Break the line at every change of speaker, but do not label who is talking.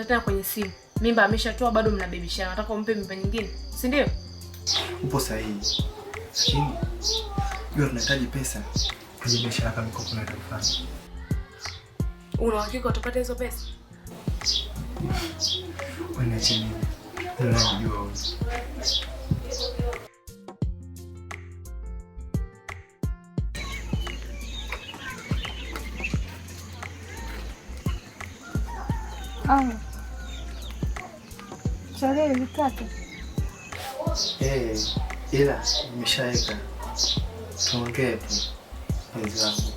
Tena kwenye simu. Mimba ameshatoa bado mnabebishana. Nataka umpe mimba nyingine, si ndio?
Upo sahihi. Lakini yule tunahitaji pesa kwenye biashara kama mikopo na kufanya.
Una uhakika utapata hizo pesa?
Wewe ni chini. Unajua wewe.
Chale vitatu.
Ila nimeshaweka. Tuongee tu. Wenzangu.